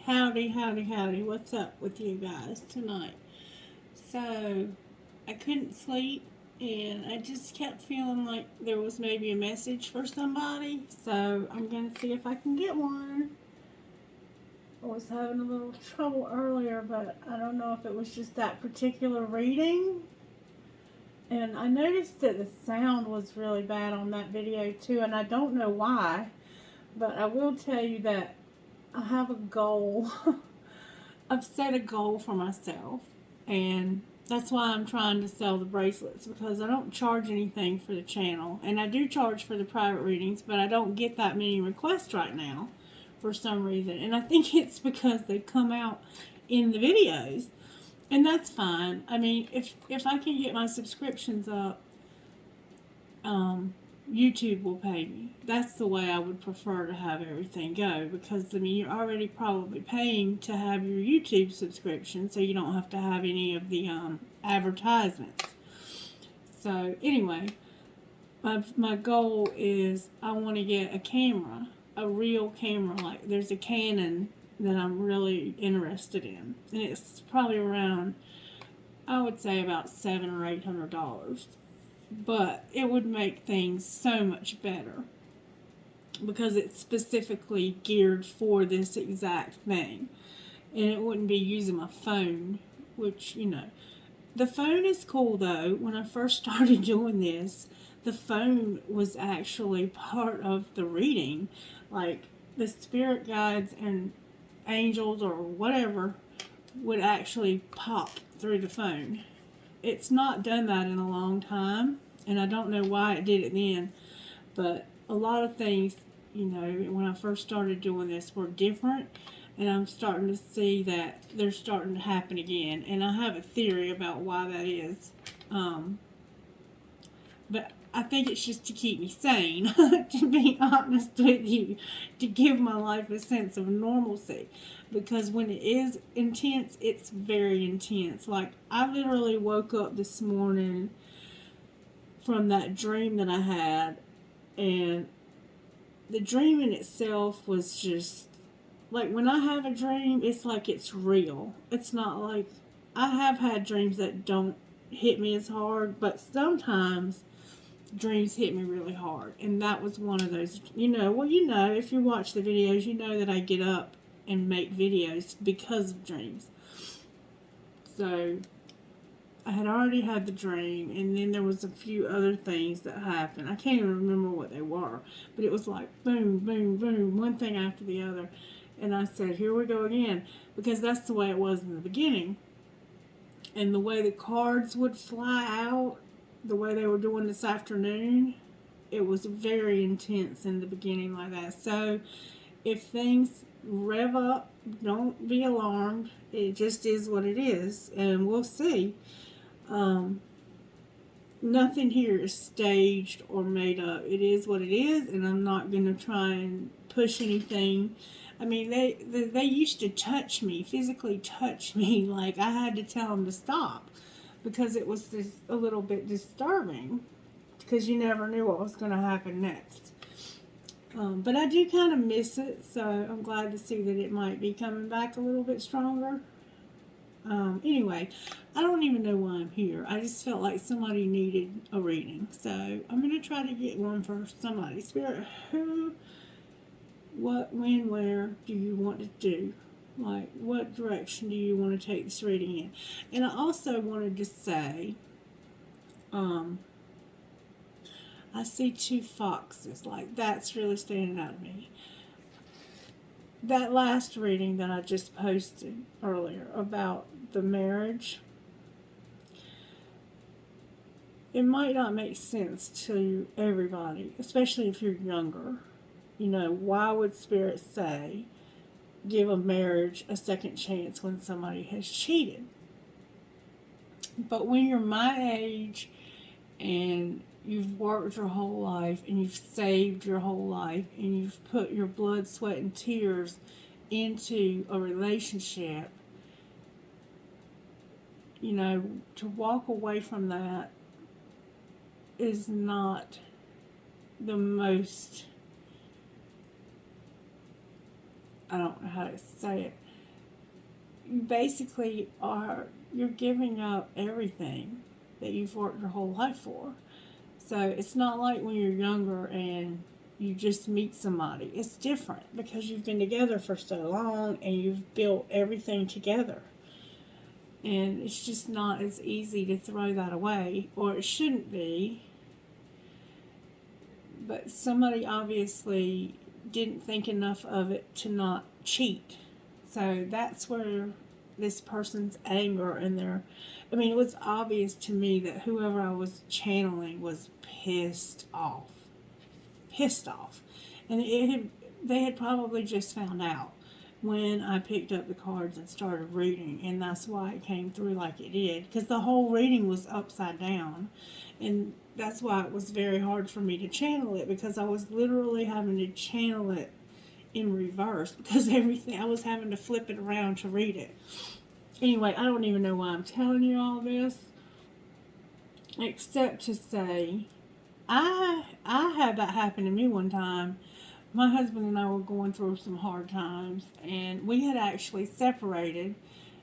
Howdy, howdy, howdy. What's up with you guys tonight? So, I couldn't sleep and I just kept feeling like there was maybe a message for somebody. So, I'm going to see if I can get one. I was having a little trouble earlier, but I don't know if it was just that particular reading. And I noticed that the sound was really bad on that video too, and I don't know why. But I will tell you that I have a goal. I've set a goal for myself, and that's why I'm trying to sell the bracelets, because I don't charge anything for the channel, and I do charge for the private readings, but I don't get that many requests right now for some reason, and I think it's because they come out in the videos, and that's fine. I mean, if I can get my subscriptions up, YouTube will pay me. That's the way I would prefer to have everything go, because I mean, you're already probably paying to have your YouTube subscription, so you don't have to have any of the advertisements. So anyway, my goal is I want to get a camera, a real camera. Like there's a Canon that I'm really interested in, and it's probably around, I would say about $700 or $800. But it would make things so much better because it's specifically geared for this exact thing, and it wouldn't be using my phone, which, you know, the phone is cool though. When I first started doing this, the phone was actually part of the reading. Like the spirit guides and angels or whatever would actually pop through the phone. It's not done that in a long time, and I don't know why it did it then, but a lot of things, you know, when I first started doing this were different, and I'm starting to see that they're starting to happen again, and I have a theory about why that is, but I think it's just to keep me sane, to be honest with you, to give my life a sense of normalcy. Because when it is intense, it's very intense. Like, I literally woke up this morning from that dream that I had, and the dream in itself was just, like, when I have a dream, it's like it's real. It's not like, I have had dreams that don't hit me as hard, but sometimes dreams hit me really hard, and that was one of those. You know, if you watch the videos, you know that I get up and make videos because of dreams. So I had already had the dream, and then there was a few other things that happened. I can't even remember what they were, but it was like boom, boom, boom, one thing after the other. And I said, here we go again, because that's the way it was in the beginning. And the way the cards would fly out, the way they were doing this afternoon, it was very intense in the beginning like that. So if things rev up, don't be alarmed. It just is what it is, and we'll see. Nothing here is staged or made up. It is what it is, and I'm not going to try and push anything. I mean, they used to touch me, physically touch me, like I had to tell them to stop, because it was just a little bit disturbing, because you never knew what was going to happen next. But I do kind of miss it, so I'm glad to see that it might be coming back a little bit stronger. Anyway, I don't even know why I'm here. I just felt like somebody needed a reading, so I'm going to try to get one for somebody. Spirit, who, what, when, where do you want to do? Like, what direction do you want to take this reading in? And I also wanted to say, I see two foxes. Like, that's really standing out to me. That last reading that I just posted earlier about the marriage, it might not make sense to everybody, especially if you're younger. You know, why would Spirit say, give a marriage a second chance when somebody has cheated? But when you're my age and you've worked your whole life and you've saved your whole life and you've put your blood, sweat, and tears into a relationship, you know, to walk away from that is not the most, I don't know how to say it, you basically you're giving up everything that you've worked your whole life for. So it's not like when you're younger and you just meet somebody. It's different because you've been together for so long and you've built everything together. And it's just not as easy to throw that away, or it shouldn't be. But somebody obviously didn't think enough of it to not cheat. So that's where this person's anger and it was obvious to me that whoever I was channeling was pissed off. Pissed off. And they had probably just found out when I picked up the cards and started reading, and that's why it came through like it did, because the whole reading was upside down, and that's why it was very hard for me to channel it, because I was literally having to channel it in reverse, because everything I was having to flip it around to read it. Anyway, I don't even know why I'm telling you all this, except to say I had that happen to me one time. My husband and I were going through some hard times, and we had actually separated.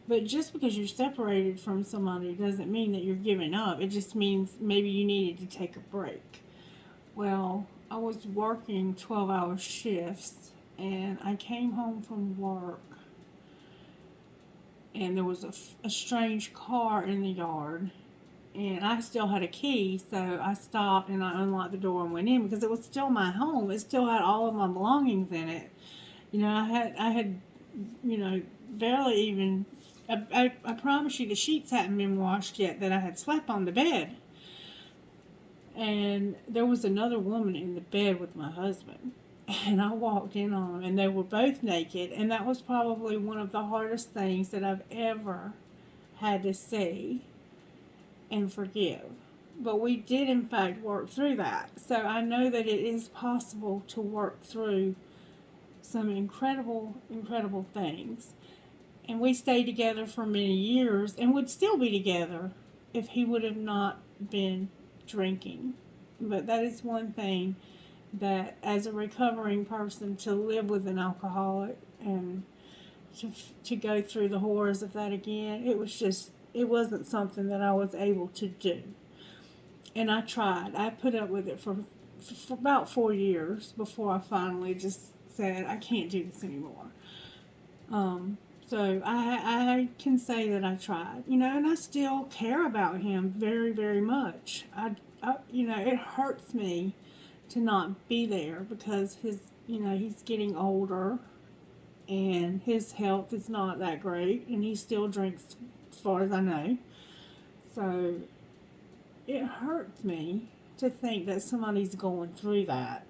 But just because you're separated from somebody doesn't mean that you're giving up. It just means maybe you needed to take a break. Well, I was working 12-hour shifts, and I came home from work, and there was a strange car in the yard. And I still had a key, so I stopped and I unlocked the door and went in because it was still my home. It still had all of my belongings in it. I had, barely even. I promise you, the sheets hadn't been washed yet that I had slept on the bed. And there was another woman in the bed with my husband. And I walked in on them, and they were both naked. And that was probably one of the hardest things that I've ever had to see and forgive. But we did in fact work through that. So I know that it is possible to work through some incredible things. And we stayed together for many years and would still be together if he would have not been drinking. But that is one thing that, as a recovering person, to live with an alcoholic and to go through the horrors of that again, it wasn't something that I was able to do. And I tried. I put up with it for about 4 years before I finally just said, I can't do this anymore. So I can say that I tried, and I still care about him very, very much. It hurts me to not be there because he's getting older and his health is not that great, and he still drinks as far as I know. So it hurts me to think that somebody's going through that,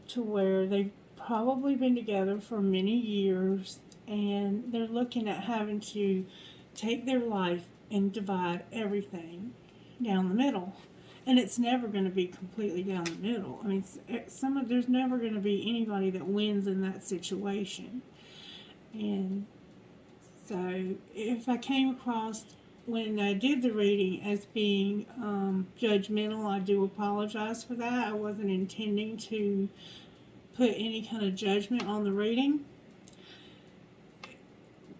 to where they've probably been together for many years and they're looking at having to take their life and divide everything down the middle. And it's never going to be completely down the middle. I mean, there's never going to be anybody that wins in that situation. And so if I came across, when I did the reading, as being judgmental, I do apologize for that. I wasn't intending to put any kind of judgment on the reading.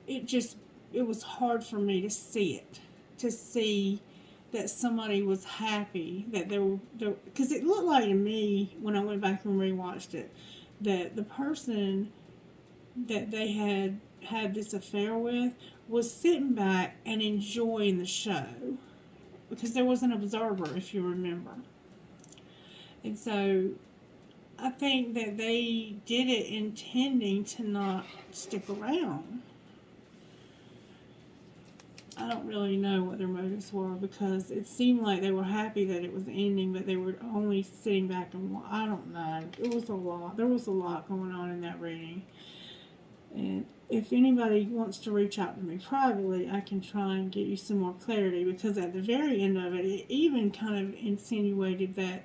It was hard for me to see that somebody was happy, that because it looked like to me, when I went back and rewatched it, that the person that they had this affair with was sitting back and enjoying the show, because there was an observer, if you remember. And so I think that they did it intending to not stick around. I don't really know what their motives were, because it seemed like they were happy that it was ending, but they were only sitting back and I don't know. It was a lot. There was a lot going on in that reading. And if anybody wants to reach out to me privately, I can try and get you some more clarity, because at the very end of it, it even kind of insinuated that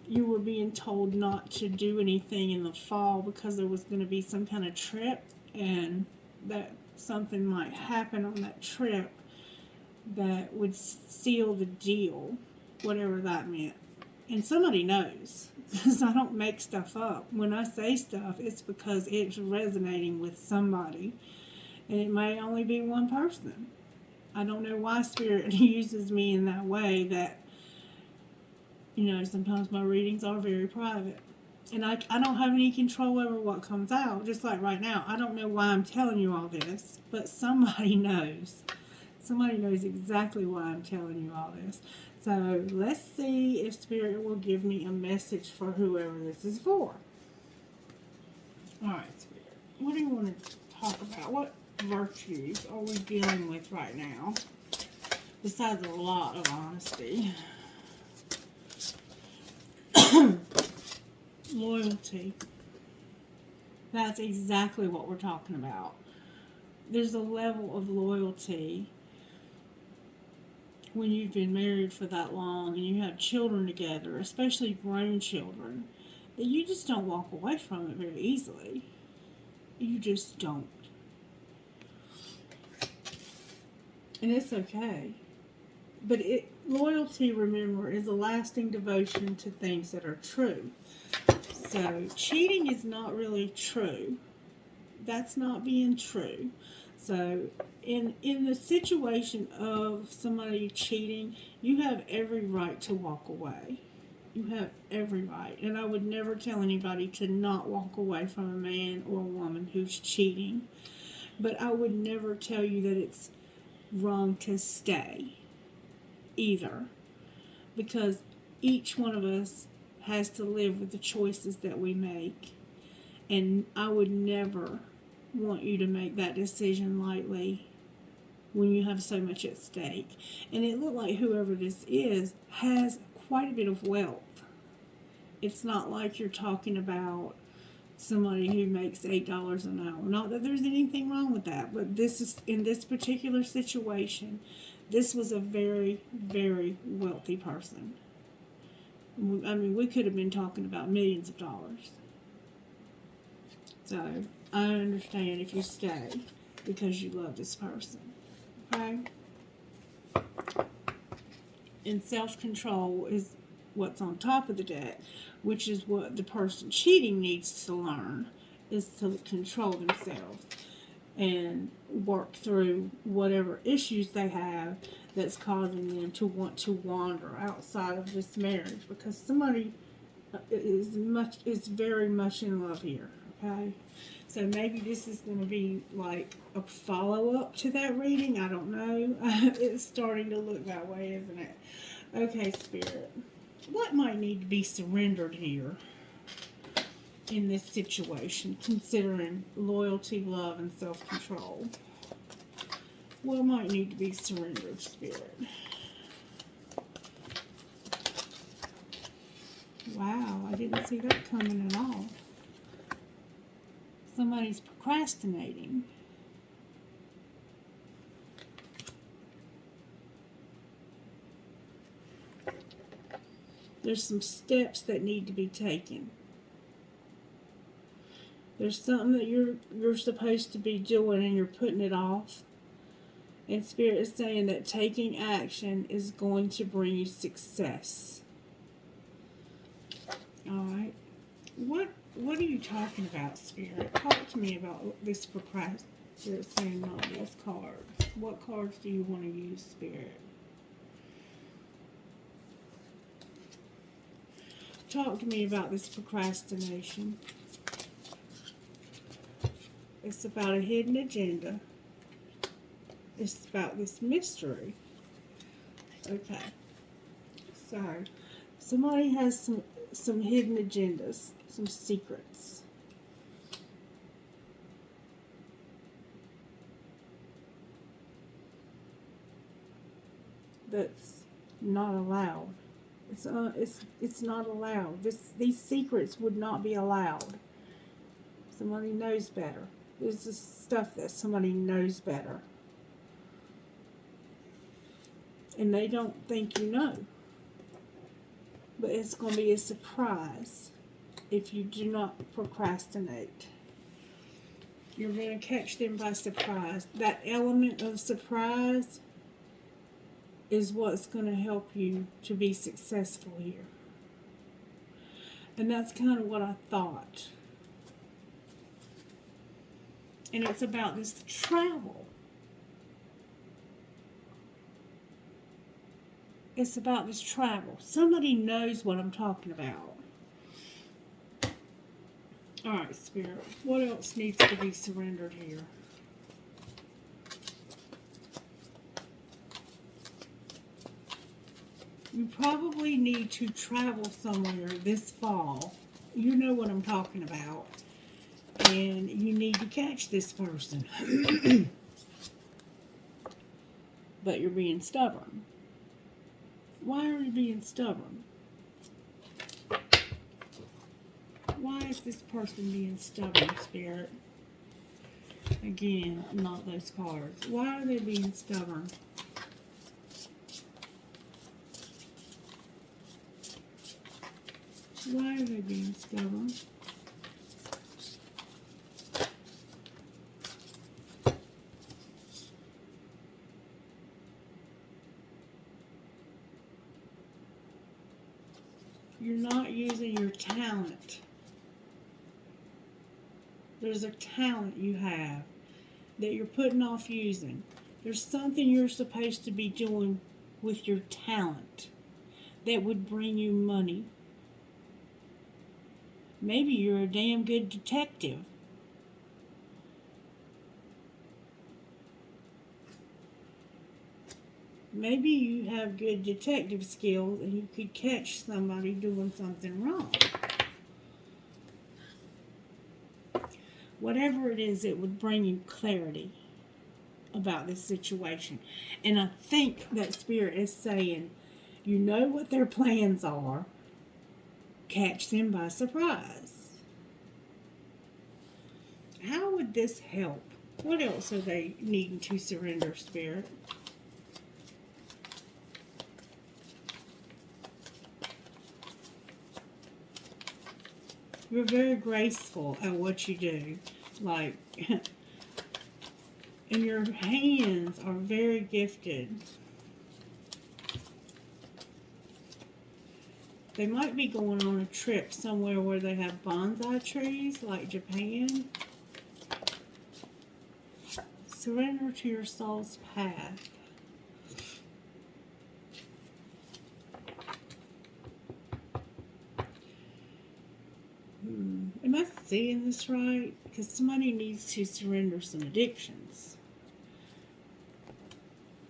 you were being told not to do anything in the fall because there was going to be some kind of trip, and that something might happen on that trip that would seal the deal, whatever that meant. And somebody knows, because I don't make stuff up. When I say stuff, it's because it's resonating with somebody. And it may only be one person. I don't know why Spirit uses me in that way, that, sometimes my readings are very private. And I don't have any control over what comes out. Just like right now, I don't know why I'm telling you all this, but somebody knows. Somebody knows exactly why I'm telling you all this. So let's see if Spirit will give me a message for whoever this is for. Alright, Spirit. What do you want to talk about? What virtues are we dealing with right now? Besides a lot of honesty. Loyalty. That's exactly what we're talking about. There's a level of loyalty when you've been married for that long and you have children together, especially grown children, that you just don't walk away from it very easily. You just don't. And it's okay. But loyalty, remember, is a lasting devotion to things that are true. So cheating is not really true. That's not being true. So in the situation of somebody cheating, you have every right to walk away. You have every right. And I would never tell anybody to not walk away from a man or a woman who's cheating. But I would never tell you that it's wrong to stay either. Because each one of us has to live with the choices that we make. And I would never want you to make that decision lightly when you have so much at stake. And it looked like whoever this is has quite a bit of wealth. It's not like you're talking about somebody who makes $8 an hour. Not that there's anything wrong with that, but this is, in this particular situation, this was a very, very wealthy person. I mean, we could have been talking about millions of dollars. So I understand if you stay because you love this person. Okay? And self-control is what's on top of the deck, which is what the person cheating needs to learn, is to control themselves and work through whatever issues they have that's causing them to want to wander outside of this marriage, because somebody is very much in love here. Okay, so maybe this is going to be like a follow-up to that reading. I don't know. It's starting to look that way, isn't it? Okay, Spirit. What might need to be surrendered here in this situation, considering loyalty, love, and self-control? What might need to be surrendered, Spirit? Wow, I didn't see that coming at all. Somebody's procrastinating. There's some steps that need to be taken. There's something that you're supposed to be doing and you're putting it off. And Spirit is saying that taking action is going to bring you success. Alright. What are you talking about, Spirit? Talk to me about this procrastination. Spirit saying not this card. What cards do you want to use, Spirit? Talk to me about this procrastination. It's about a hidden agenda. It's about this mystery. Okay. So, somebody has some hidden agendas, some secrets. That's not allowed. It's not allowed. These secrets would not be allowed. Somebody knows better. This is stuff that somebody knows better. And they don't think you know. But it's going to be a surprise if you do not procrastinate. You're going to catch them by surprise. That element of surprise is what's going to help you to be successful here. And that's kind of what I thought. And it's about this travel. It's about this travel. Somebody knows what I'm talking about. Alright, Spirit. What else needs to be surrendered here? You probably need to travel somewhere this fall. You know what I'm talking about. And you need to catch this person. But you're being stubborn. Why are you being stubborn? Why is this person being stubborn, Spirit? Again, not those cards. Why are they being stubborn? Why are they being stubborn? You're not using your talent. There's a talent you have that you're putting off using. There's something you're supposed to be doing with your talent that would bring you money. Maybe you're a damn good detective. Maybe you have good detective skills and you could catch somebody doing something wrong. Whatever it is, it would bring you clarity about this situation. And I think that Spirit is saying, you know what their plans are. Catch them by surprise. How would this help? What else are they needing to surrender, Spirit? You're very graceful at what you do. Like, and your hands are very gifted. They might be going on a trip somewhere where they have bonsai trees, like Japan. Surrender to your soul's path. Am I seeing this right? Because somebody needs to surrender some addictions.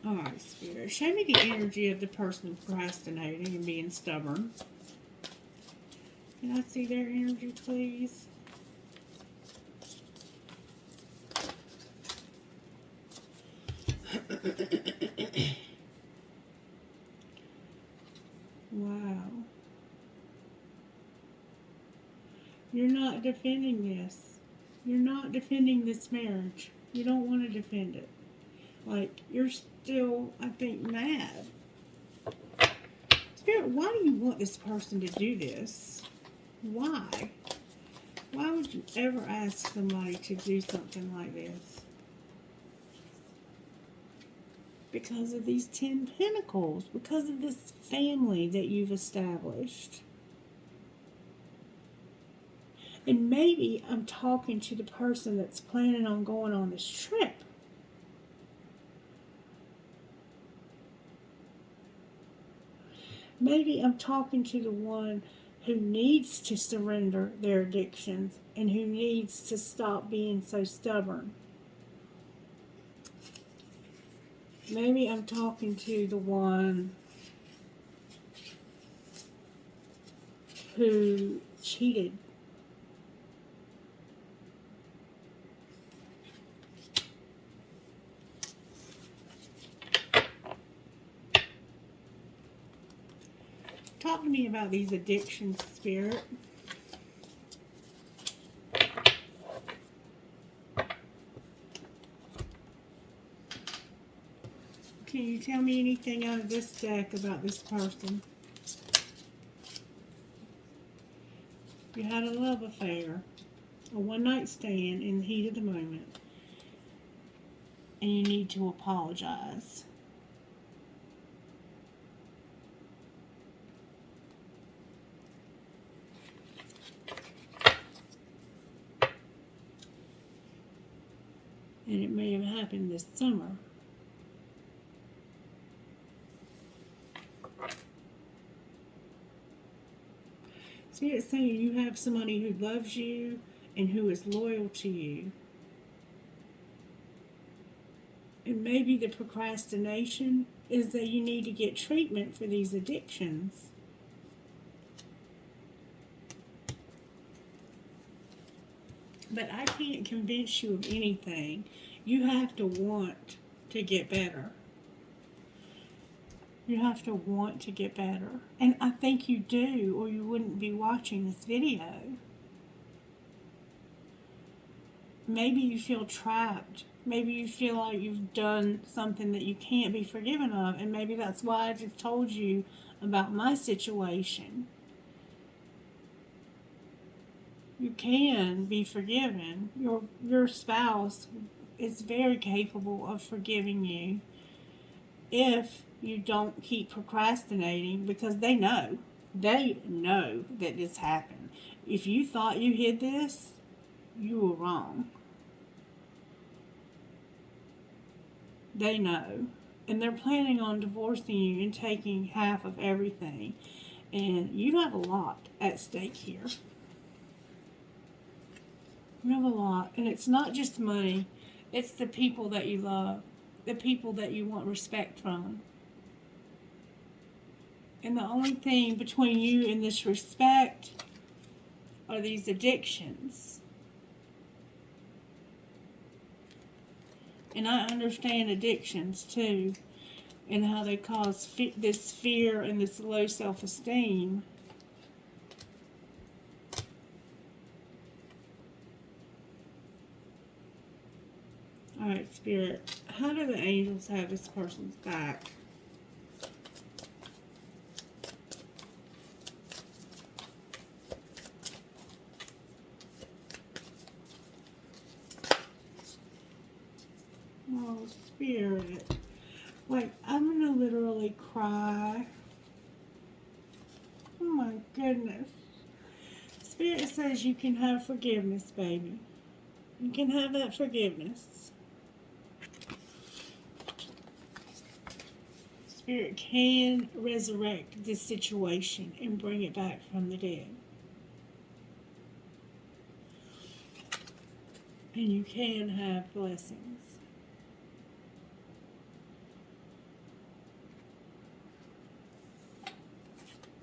Alright, Spirit. Show me the energy of the person procrastinating and being stubborn. Can I see their energy, please? Wow. You're not defending this. You're not defending this marriage. You don't want to defend it. Like, you're still, I think, mad. Spirit, why do you want this person to do this? Why? Why would you ever ask somebody to do something like this? Because of these 10 Pentacles. Because of this family that you've established. And maybe I'm talking to the person that's planning on going on this trip. Maybe I'm talking to the one who needs to surrender their addictions and who needs to stop being so stubborn. Maybe I'm talking to the one who cheated. Talk to me about these addictions, Spirit. Can you tell me anything out of this deck about this person? You had a love affair, a one-night stand in the heat of the moment, and you need to apologize. And it may have happened this summer. See, it's saying you have somebody who loves you and who is loyal to you. And maybe the procrastination is that you need to get treatment for these addictions. But I can't convince you of anything. You have to want to get better. You have to want to get better. And I think you do, or you wouldn't be watching this video. Maybe you feel trapped. Maybe you feel like you've done something that you can't be forgiven of. And maybe that's why I just told you about my situation. You can be forgiven. Your spouse is very capable of forgiving you if you don't keep procrastinating, because they know that this happened. If you thought you hid this, you were wrong. They know, and they're planning on divorcing you and taking half of everything, and you have a lot at stake here. You have a lot, and it's not just money, it's the people that you love, the people that you want respect from. And the only thing between you and this respect are these addictions. And I understand addictions too, and how they cause this fear and this low self-esteem. Alright, Spirit, how do the angels have this person's back? Oh, Spirit. Like, I'm gonna literally cry. Oh my goodness. Spirit says you can have forgiveness, baby. You can have that forgiveness. Spirit can resurrect this situation and bring it back from the dead. And you can have blessings.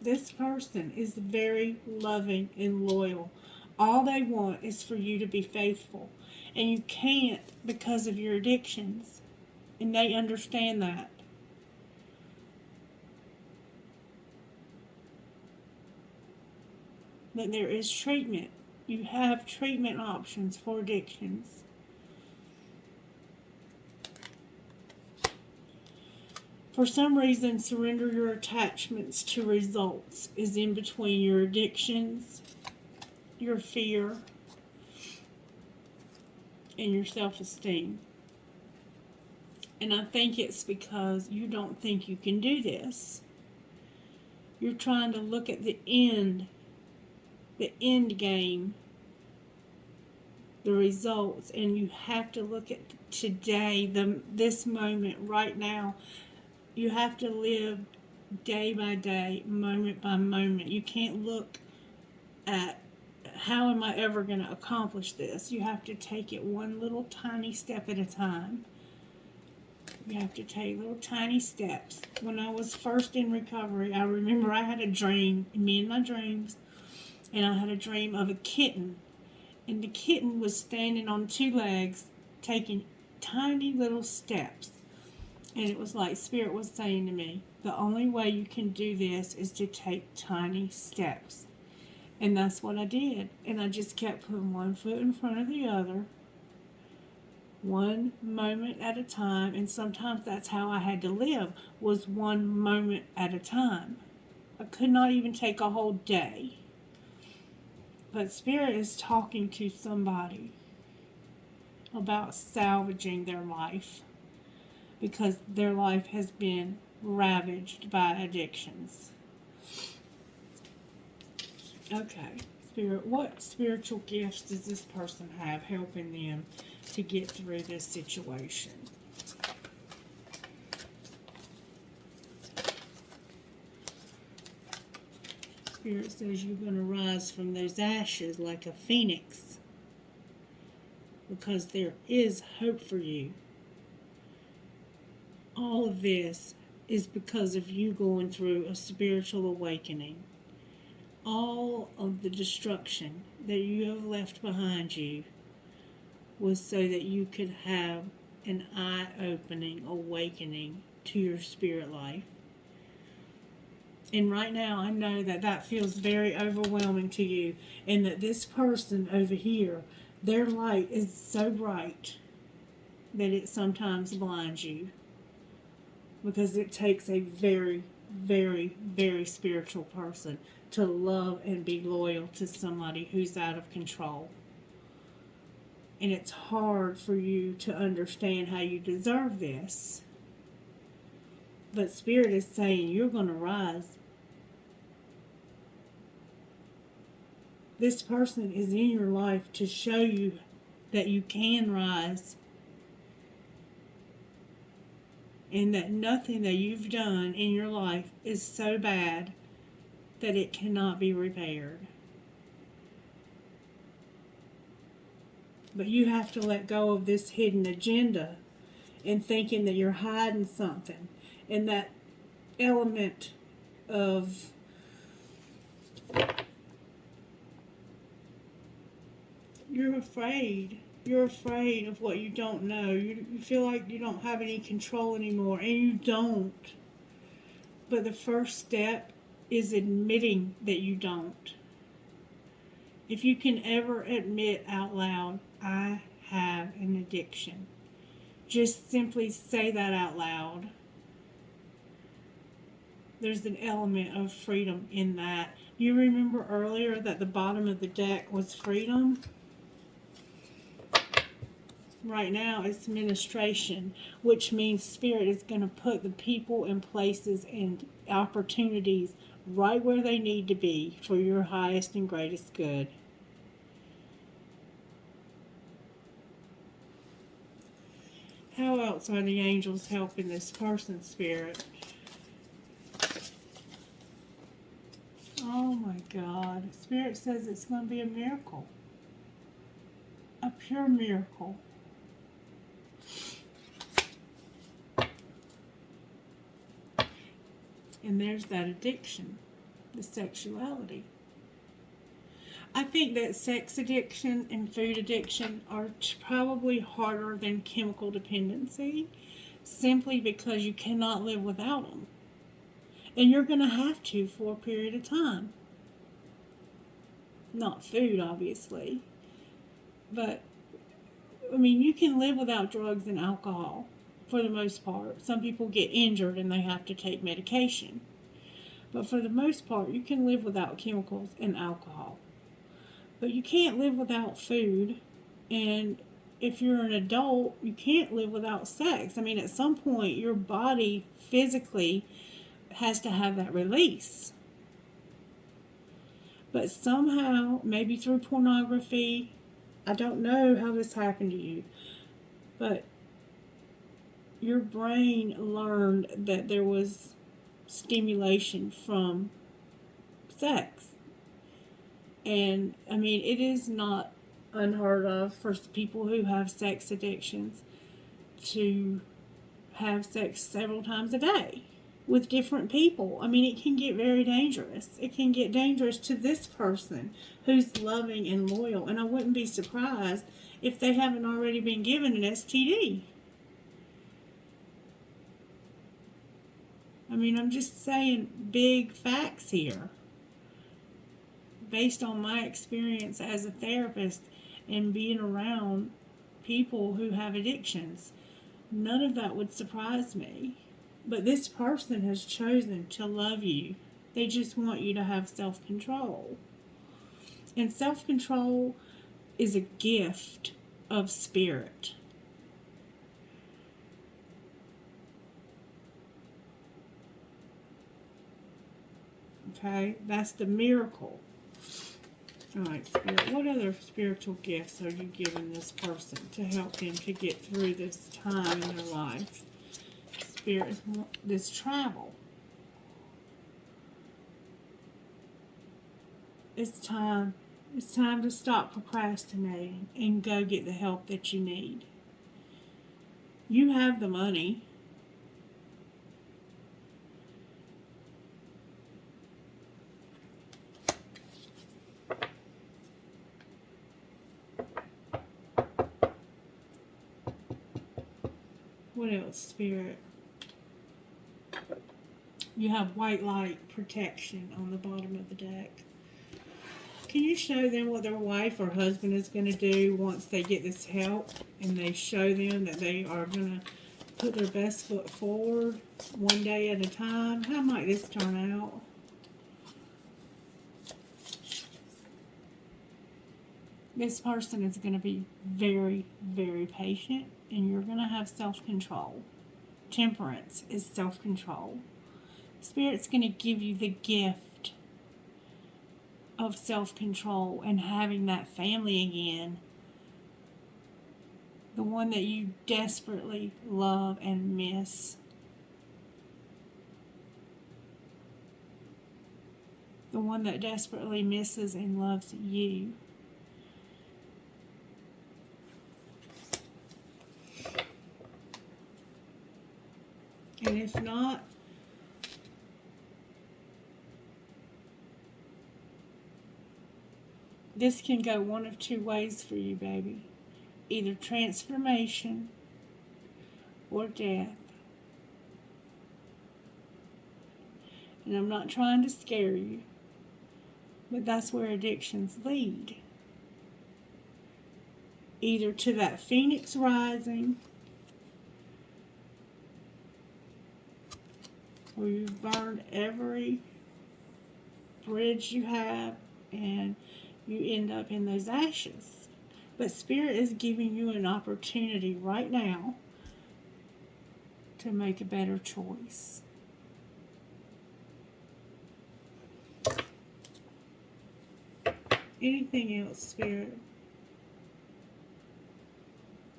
This person is very loving and loyal. All they want is for you to be faithful. And you can't because of your addictions. And they understand that. That there is treatment. You have treatment options for addictions. For some reason, surrender your attachments to results is in between your addictions, your fear, and your self-esteem. And I think it's because you don't think you can do this. You're trying to look at the end game, the results, and you have to look at today, this moment right now. You have to live day by day, moment by moment. You can't look at how am I ever going to accomplish this. You have to take it one little tiny step at a time. You have to take little tiny steps. When I was first in recovery, I remember I had a dream, me and my dreams, and I had a dream of a kitten. And the kitten was standing on two legs, taking tiny little steps. And it was like Spirit was saying to me, the only way you can do this is to take tiny steps. And that's what I did. And I just kept putting one foot in front of the other, one moment at a time. And sometimes that's how I had to live, was one moment at a time. I could not even take a whole day. But Spirit is talking to somebody about salvaging their life, because their life has been ravaged by addictions. Okay, Spirit, what spiritual gifts does this person have helping them to get through this situation? Spirit says you're going to rise from those ashes like a phoenix, because there is hope for you. All of this is because of you going through a spiritual awakening. All of the destruction that you have left behind you was so that you could have an eye-opening awakening to your spirit life. And right now, I know that that feels very overwhelming to you, and that this person over here, their light is so bright that it sometimes blinds you, because it takes a very, very, very spiritual person to love and be loyal to somebody who's out of control. And it's hard for you to understand how you deserve this. But Spirit is saying you're going to rise. This person is in your life to show you that you can rise. And that nothing that you've done in your life is so bad that it cannot be repaired. But you have to let go of this hidden agenda and thinking that you're hiding something. And that element of you're afraid. You're afraid of what you don't know. You feel like you don't have any control anymore, and you don't. But the first step is admitting that you don't. If you can ever admit out loud, I have an addiction, just simply say that out loud. There's an element of freedom in that. You remember earlier that the bottom of the deck was freedom? Right now it's administration, which means Spirit is going to put the people and places and opportunities right where they need to be for your highest and greatest good. How else are the angels helping this person, Spirit? Oh my God. Spirit says it's going to be a miracle. A pure miracle. And there's that addiction, the sexuality. I think that sex addiction and food addiction are probably harder than chemical dependency, simply because you cannot live without them. And you're going to have to for a period of time. Not food, obviously. But, I mean, you can live without drugs and alcohol. For the most part. Some people get injured and they have to take medication. But for the most part, you can live without chemicals and alcohol. But you can't live without food. And if you're an adult, you can't live without sex. I mean, at some point, your body physically has to have that release. But somehow, maybe through pornography, I don't know how this happened to you, but your brain learned that there was stimulation from sex. And, I mean, it is not unheard of for people who have sex addictions to have sex several times a day with different people. I mean, it can get very dangerous. It can get dangerous to this person who's loving and loyal. And I wouldn't be surprised if they haven't already been given an STD. I mean, I'm just saying big facts here. Based on my experience as a therapist and being around people who have addictions, none of that would surprise me. But this person has chosen to love you. They just want you to have self-control. And self-control is a gift of Spirit. Okay, that's the miracle. Alright, Spirit, what other spiritual gifts are you giving this person to help them to get through this time in their life? Spirit, this travel. It's time to stop procrastinating and go get the help that you need. You have the money. What else, Spirit? You have white light protection on the bottom of the deck. Can you show them what their wife or husband is going to do once they get this help, and they show them that they are going to put their best foot forward one day at a time? How might this turn out? This person is going to be very, very patient, and you're going to have self-control. Temperance is self-control. Spirit's going to give you the gift of self-control and having that family again. The one that you desperately love and miss. The one that desperately misses and loves you. And if not, this can go one of two ways for you, baby. Either transformation or death. And I'm not trying to scare you, but that's where addictions lead. Either to that phoenix rising, where you've burned every bridge you have and you end up in those ashes. But Spirit is giving you an opportunity right now to make a better choice. Anything else, Spirit?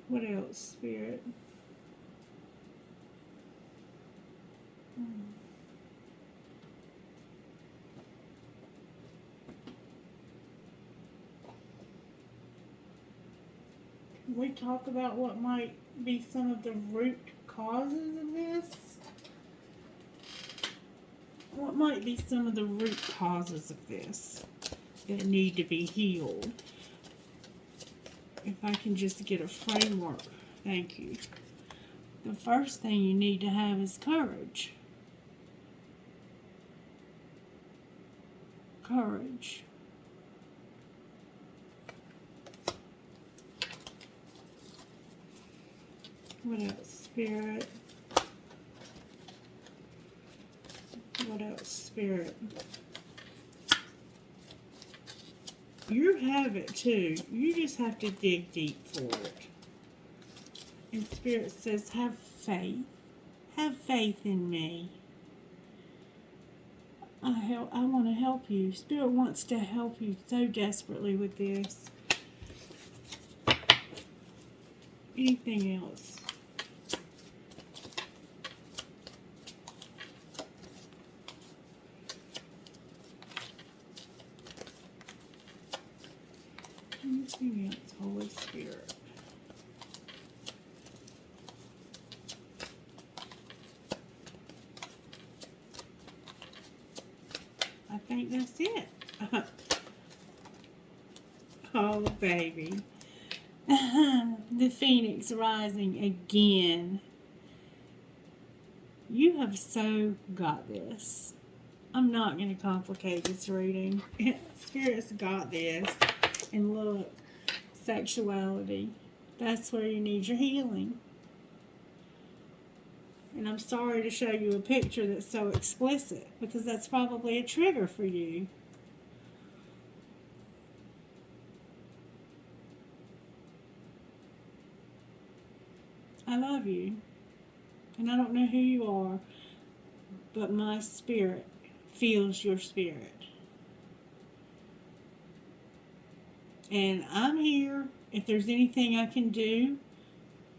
What else, Spirit? Can we talk about what might be some of the root causes of this? What might be some of the root causes of this that need to be healed? If I can just get a framework. Thank you. The first thing you need to have is courage. Courage. What else, Spirit? What else, Spirit? You have it too. You just have to dig deep for it. And Spirit says, have faith. Have faith in me. I want to help you. Spirit wants to help you so desperately with this. Anything else? Anything else, Holy Spirit? I think that's it. Oh, baby. The Phoenix rising again. You have so got this. I'm not going to complicate this reading. Spirit's got this. And look, sexuality. That's where you need your healing. And I'm sorry to show you a picture that's so explicit, because that's probably a trigger for you. I love you. And I don't know who you are, but my spirit feels your spirit. And I'm here. If there's anything I can do,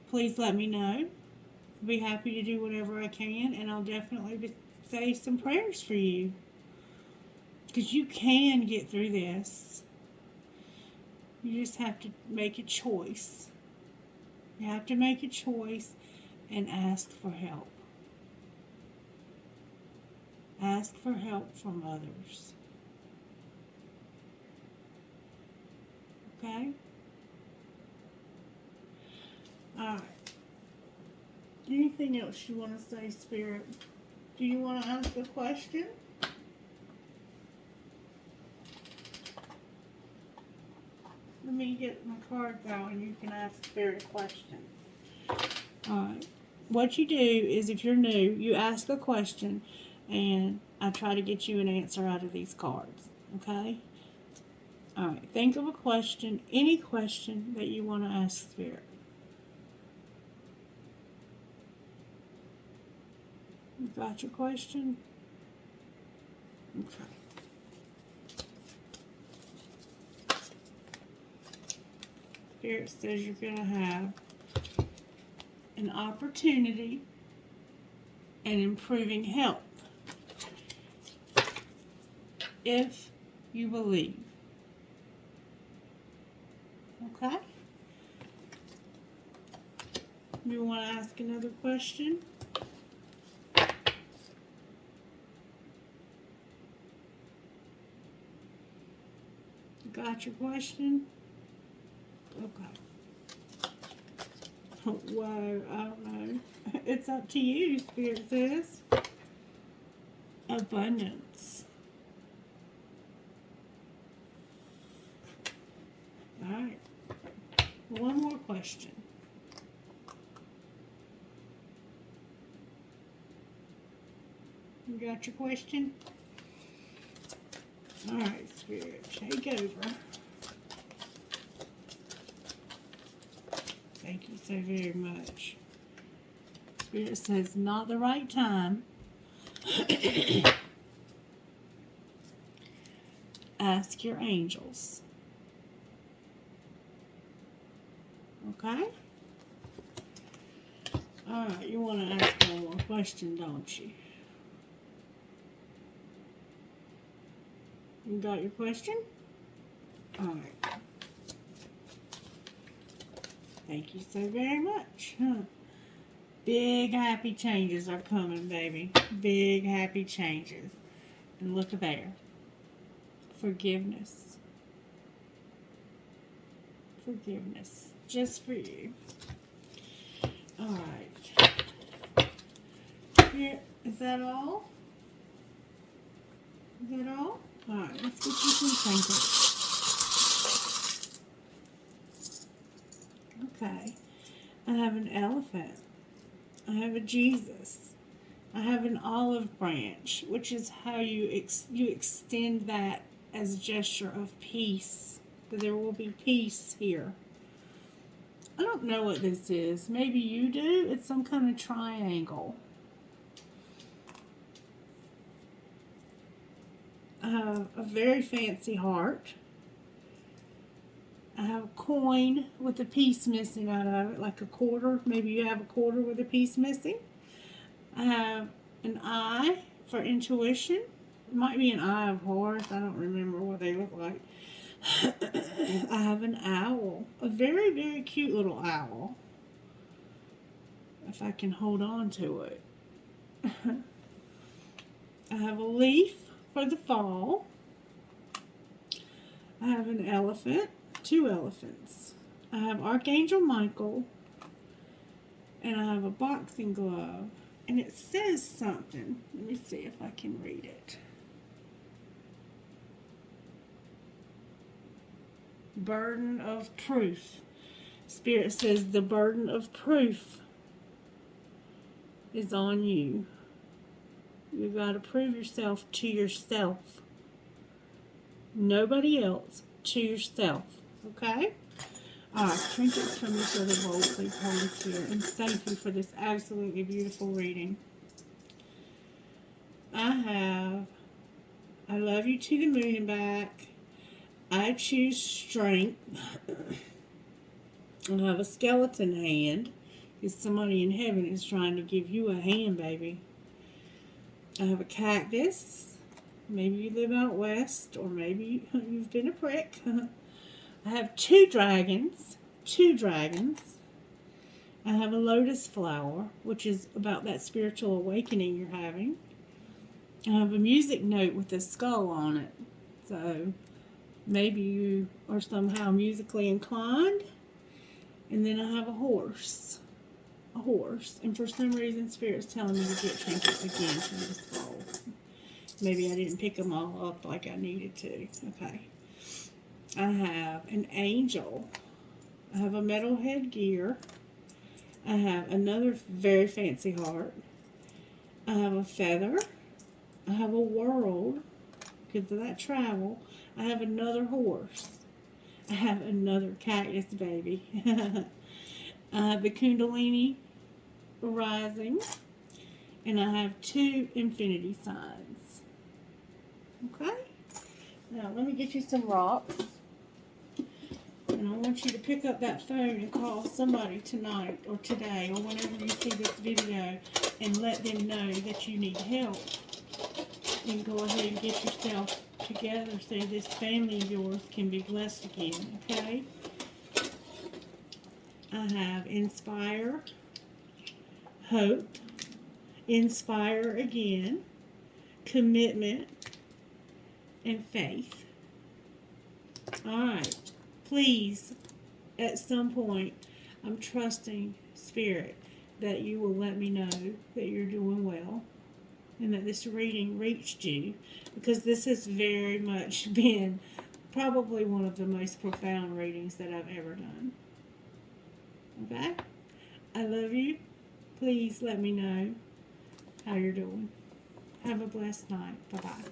please let me know. I'll be happy to do whatever I can, and I'll definitely say some prayers for you. Because you can get through this. You just have to make a choice. You have to make a choice and ask for help. Ask for help from others. Okay? Alright. Anything else you want to say, Spirit? Do you want to ask a question? Let me get my card out and you can ask Spirit a question. Alright. What you do is, if you're new, you ask a question and I try to get you an answer out of these cards. Okay? Alright. Think of a question, any question that you want to ask Spirit. You got your question? Okay. Spirit says you're going to have an opportunity and improving health if you believe. Okay? You want to ask another question? Got your question? Okay. Whoa, I don't know. It's up to you, Spirit says. Abundance. Alright. One more question. You got your question? Alright, Spirit, take over. Thank you so very much. Spirit says, not the right time. Ask your angels. Okay? Alright, you want to ask one more question, don't you? You got your question? Alright. Thank you so very much. Big happy changes are coming, baby. Big happy changes. And look there. Forgiveness. Forgiveness. Just for you. Alright. Here, is that all? Is that all? Alright, let's get you some trinkets. Okay. I have an elephant. I have a Jesus. I have an olive branch, which is how you extend that as a gesture of peace. There will be peace here. I don't know what this is. Maybe you do. It's some kind of triangle. I have a very fancy heart. I have a coin with a piece missing out of it, like a quarter. Maybe you have a quarter with a piece missing. I have an eye for intuition. It might be an eye of horse. I don't remember what they look like. I have an owl. A very, very cute little owl. If I can hold on to it. I have a leaf for the fall. I have an elephant. 2 elephants. I have Archangel Michael. And I have a boxing glove. And it says something. Let me see if I can read it. Burden of proof. Spirit says the burden of proof is on you. You've got to prove yourself to yourself. Nobody else, to yourself. Okay? Alright, trinkets from this other bowl, please, Holy Spirit. And thank you for this absolutely beautiful reading. I have I love you to the moon and back. I choose strength. I have a skeleton hand. Because somebody in heaven is trying to give you a hand, baby. I have a cactus. Maybe you live out west, or maybe you've been a prick. I have two dragons. Two dragons. I have a lotus flower, which is about that spiritual awakening you're having. I have a music note with a skull on it. So maybe you are somehow musically inclined. And then I have a horse. A horse. And for some reason, Spirit's telling me to get trinkets again from this bowl. Maybe I didn't pick them all up like I needed to. Okay. I have an angel. I have a metal headgear. I have another very fancy heart. I have a feather. I have a world, because of that travel. I have another horse. I have another cactus, baby. I have the Kundalini rising. And I have two infinity signs. Okay? Now, let me get you some rocks. And I want you to pick up that phone and call somebody tonight or today or whenever you see this video and let them know that you need help. And go ahead and get yourself together so this family of yours can be blessed again, okay? I have inspire, hope, inspire again, commitment, and faith. Alright, please, at some point, I'm trusting Spirit that you will let me know that you're doing well and that this reading reached you, because this has very much been probably one of the most profound readings that I've ever done. Okay? I love you. Please let me know how you're doing. Have a blessed night. Bye-bye.